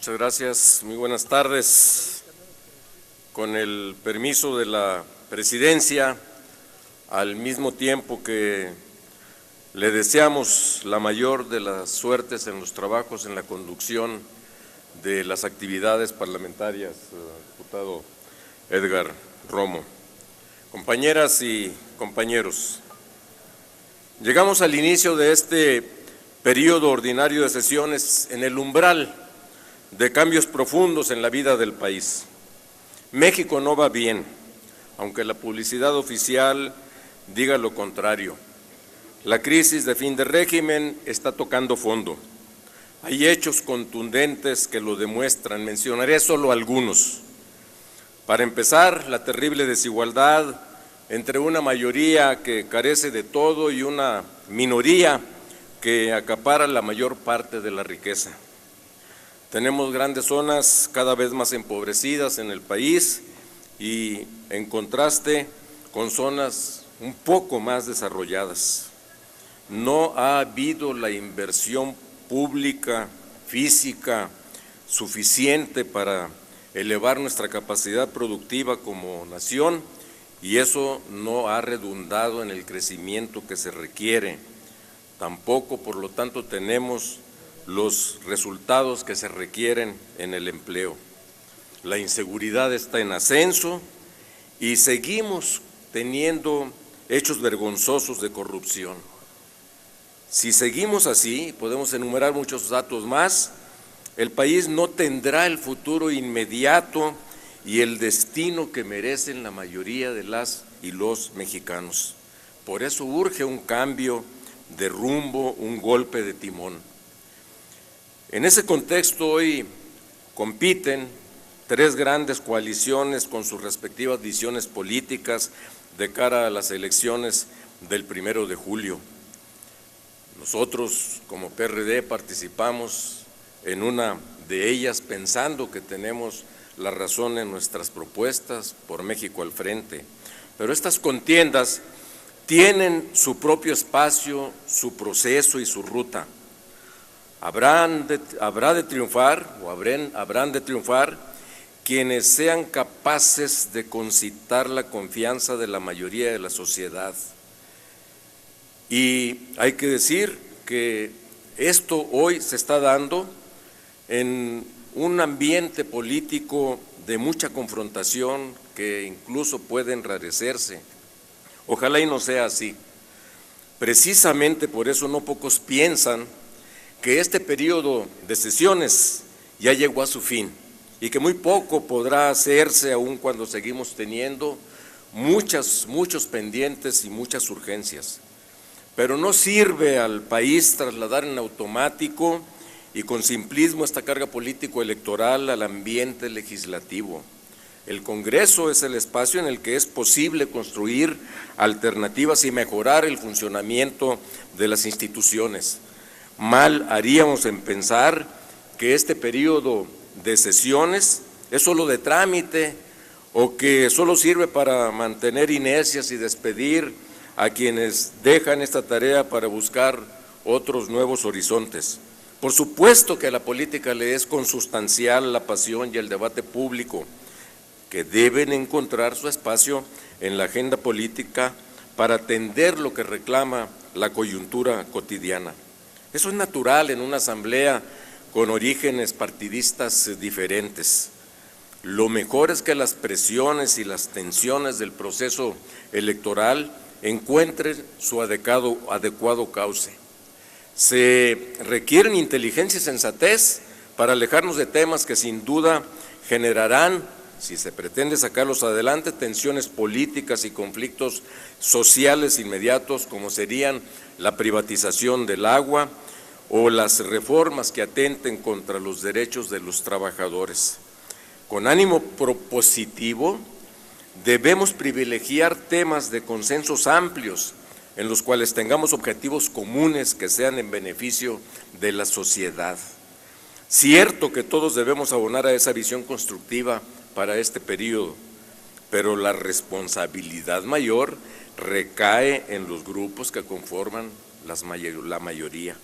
Muchas gracias, muy buenas tardes. Con el permiso de la presidencia, al mismo tiempo que le deseamos la mayor de las suertes en los trabajos, en la conducción de las actividades parlamentarias, diputado Edgar Romo. Compañeras y compañeros, llegamos al inicio de este periodo ordinario de sesiones en el umbral de cambios profundos en la vida del país. México no va bien, aunque la publicidad oficial diga lo contrario. La crisis de fin de régimen está tocando fondo. Hay hechos contundentes que lo demuestran, mencionaré solo algunos. Para empezar, la terrible desigualdad entre una mayoría que carece de todo y una minoría que acapara la mayor parte de la riqueza. Tenemos grandes zonas cada vez más empobrecidas en el país y en contraste con zonas un poco más desarrolladas. No ha habido la inversión pública, física, suficiente para elevar nuestra capacidad productiva como nación y eso no ha redundado en el crecimiento que se requiere. Tampoco, por lo tanto, tenemos los resultados que se requieren en el empleo. La inseguridad está en ascenso y seguimos teniendo hechos vergonzosos de corrupción. Si seguimos así, podemos enumerar muchos datos más, el país no tendrá el futuro inmediato y el destino que merecen la mayoría de las y los mexicanos. Por eso urge un cambio de rumbo, un golpe de timón. En ese contexto hoy compiten tres grandes coaliciones con sus respectivas visiones políticas de cara a las elecciones del 1 de julio. Nosotros como PRD participamos en una de ellas pensando que tenemos la razón en nuestras propuestas por México al frente, pero estas contiendas tienen su propio espacio, su proceso y su ruta. Habrán de triunfar quienes sean capaces de concitar la confianza de la mayoría de la sociedad. Y hay que decir que esto hoy se está dando en un ambiente político de mucha confrontación que incluso puede enrarecerse. Ojalá y no sea así. Precisamente por eso no pocos piensan que este periodo de sesiones ya llegó a su fin y que muy poco podrá hacerse aún cuando seguimos teniendo muchos pendientes y muchas urgencias. Pero no sirve al país trasladar en automático y con simplismo esta carga político-electoral al ambiente legislativo. El Congreso es el espacio en el que es posible construir alternativas y mejorar el funcionamiento de las instituciones. Mal haríamos en pensar que este periodo de sesiones es solo de trámite o que solo sirve para mantener inercias y despedir a quienes dejan esta tarea para buscar otros nuevos horizontes. Por supuesto que a la política le es consustancial la pasión y el debate público, que deben encontrar su espacio en la agenda política para atender lo que reclama la coyuntura cotidiana. Eso es natural en una asamblea con orígenes partidistas diferentes. Lo mejor es que las presiones y las tensiones del proceso electoral encuentren su adecuado cauce. Se requieren inteligencia y sensatez para alejarnos de temas que sin duda generarán, si se pretende sacarlos adelante, tensiones políticas y conflictos sociales inmediatos como serían la privatización del agua o las reformas que atenten contra los derechos de los trabajadores. Con ánimo propositivo, debemos privilegiar temas de consensos amplios en los cuales tengamos objetivos comunes que sean en beneficio de la sociedad. Cierto que todos debemos abonar a esa visión constructiva para este periodo, pero la responsabilidad mayor recae en los grupos que conforman la mayoría.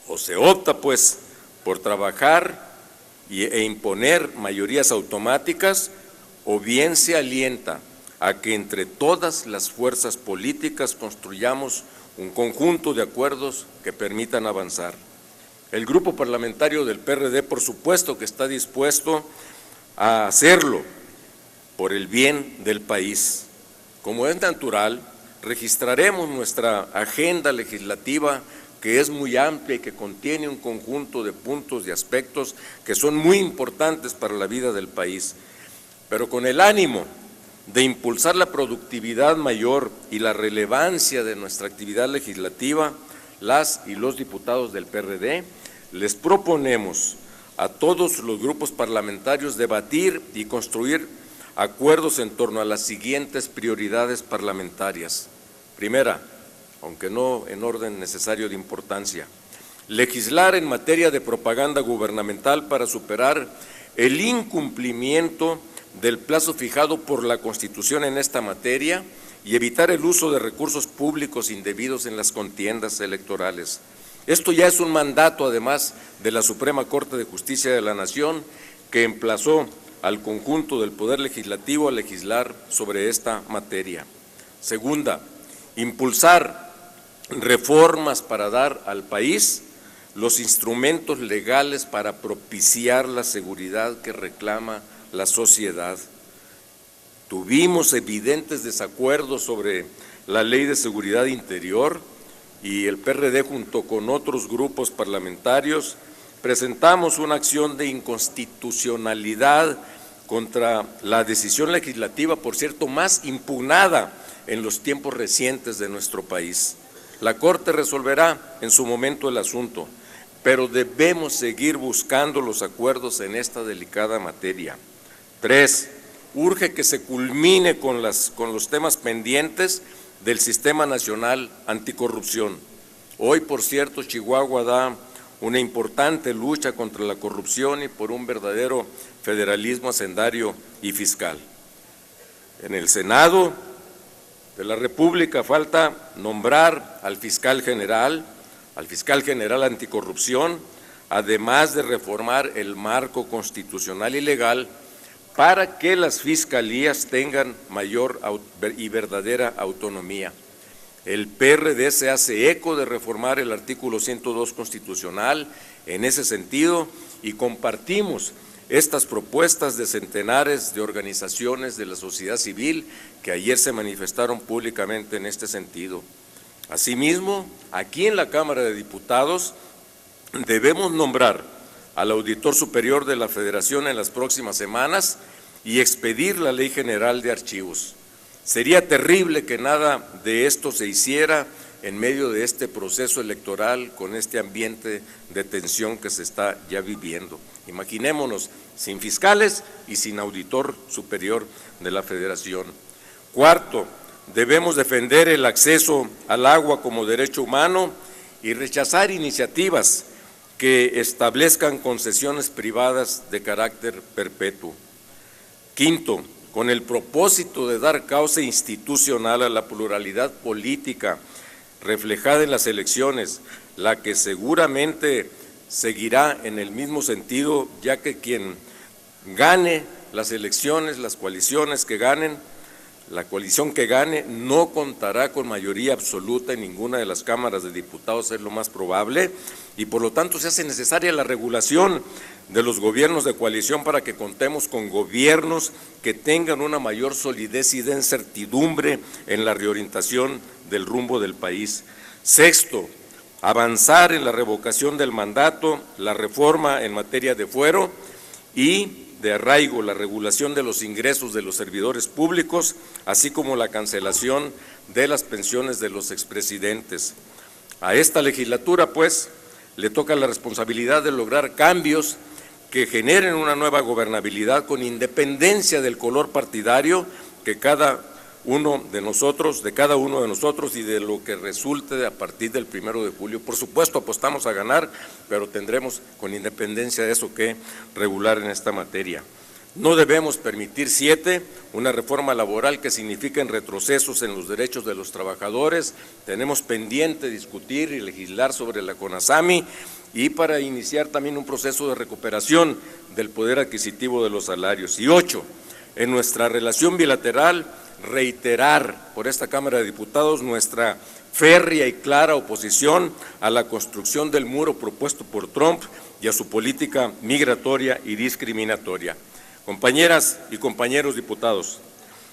O se opta, pues, por trabajar e imponer mayorías automáticas, o bien se alienta a que entre todas las fuerzas políticas construyamos un conjunto de acuerdos que permitan avanzar. El grupo parlamentario del PRD, por supuesto que está dispuesto a hacerlo por el bien del país. Como es natural, registraremos nuestra agenda legislativa, que es muy amplia y que contiene un conjunto de puntos y aspectos que son muy importantes para la vida del país, pero con el ánimo de impulsar la productividad mayor y la relevancia de nuestra actividad legislativa, las y los diputados del PRD les proponemos a todos los grupos parlamentarios debatir y construir acuerdos en torno a las siguientes prioridades parlamentarias. Primera, aunque no en orden necesario de importancia, legislar en materia de propaganda gubernamental para superar el incumplimiento del plazo fijado por la Constitución en esta materia y evitar el uso de recursos públicos indebidos en las contiendas electorales. Esto ya es un mandato, además, de la Suprema Corte de Justicia de la Nación, que emplazó al conjunto del Poder Legislativo a legislar sobre esta materia. Segunda, impulsar reformas para dar al país los instrumentos legales para propiciar la seguridad que reclama la sociedad. Tuvimos evidentes desacuerdos sobre la Ley de Seguridad Interior y el PRD, junto con otros grupos parlamentarios, presentamos una acción de inconstitucionalidad contra la decisión legislativa, por cierto, más impugnada en los tiempos recientes de nuestro país. La Corte resolverá en su momento el asunto, pero debemos seguir buscando los acuerdos en esta delicada materia. 3. Urge que se culmine con los temas pendientes del Sistema Nacional Anticorrupción. Hoy, por cierto, Chihuahua da una importante lucha contra la corrupción y por un verdadero federalismo hacendario y fiscal. En el Senado de la República falta nombrar al fiscal general anticorrupción, además de reformar el marco constitucional y legal para que las fiscalías tengan mayor y verdadera autonomía. El PRD se hace eco de reformar el artículo 102 constitucional en ese sentido y compartimos estas propuestas de centenares de organizaciones de la sociedad civil que ayer se manifestaron públicamente en este sentido. Asimismo, aquí en la Cámara de Diputados debemos nombrar al Auditor Superior de la Federación en las próximas semanas y expedir la Ley General de Archivos. Sería terrible que nada de esto se hiciera en medio de este proceso electoral, con este ambiente de tensión que se está ya viviendo. Imaginémonos sin fiscales y sin Auditor Superior de la Federación. Cuarto, debemos defender el acceso al agua como derecho humano y rechazar iniciativas que establezcan concesiones privadas de carácter perpetuo. Quinto, con el propósito de dar cauce institucional a la pluralidad política reflejada en las elecciones, la que seguramente seguirá en el mismo sentido, ya que quien gane las elecciones, las coaliciones que ganen, la coalición que gane no contará con mayoría absoluta en ninguna de las cámaras de diputados, es lo más probable, y por lo tanto se hace necesaria la regulación de los gobiernos de coalición para que contemos con gobiernos que tengan una mayor solidez y den certidumbre en la reorientación del rumbo del país. Sexto, avanzar en la revocación del mandato, la reforma en materia de fuero y de arraigo, la regulación de los ingresos de los servidores públicos, así como la cancelación de las pensiones de los expresidentes. A esta legislatura, pues, le toca la responsabilidad de lograr cambios que generen una nueva gobernabilidad con independencia del color partidario que cada uno de nosotros y de lo que resulte a partir del 1 de julio. Por supuesto, apostamos a ganar, pero tendremos con independencia de eso que regular en esta materia. No debemos permitir, 7, una reforma laboral que signifique retrocesos en los derechos de los trabajadores. Tenemos pendiente discutir y legislar sobre la CONASAMI y para iniciar también un proceso de recuperación del poder adquisitivo de los salarios. Y 8, en nuestra relación bilateral, reiterar por esta Cámara de Diputados nuestra férrea y clara oposición a la construcción del muro propuesto por Trump y a su política migratoria y discriminatoria. Compañeras y compañeros diputados,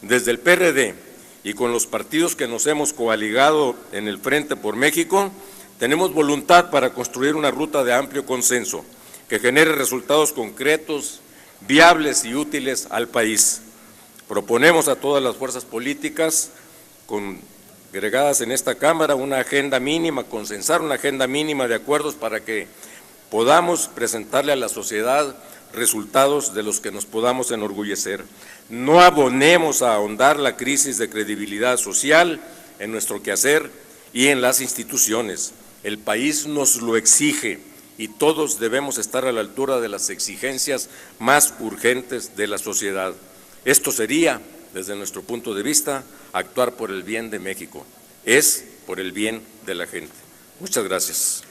desde el PRD y con los partidos que nos hemos coaligado en el Frente por México, tenemos voluntad para construir una ruta de amplio consenso que genere resultados concretos, viables y útiles al país. Proponemos a todas las fuerzas políticas congregadas en esta Cámara una agenda mínima, consensar una agenda mínima de acuerdos para que podamos presentarle a la sociedad resultados de los que nos podamos enorgullecer. No abonemos a ahondar la crisis de credibilidad social en nuestro quehacer y en las instituciones. El país nos lo exige y todos debemos estar a la altura de las exigencias más urgentes de la sociedad. Esto sería, desde nuestro punto de vista, actuar por el bien de México. Es por el bien de la gente. Muchas gracias.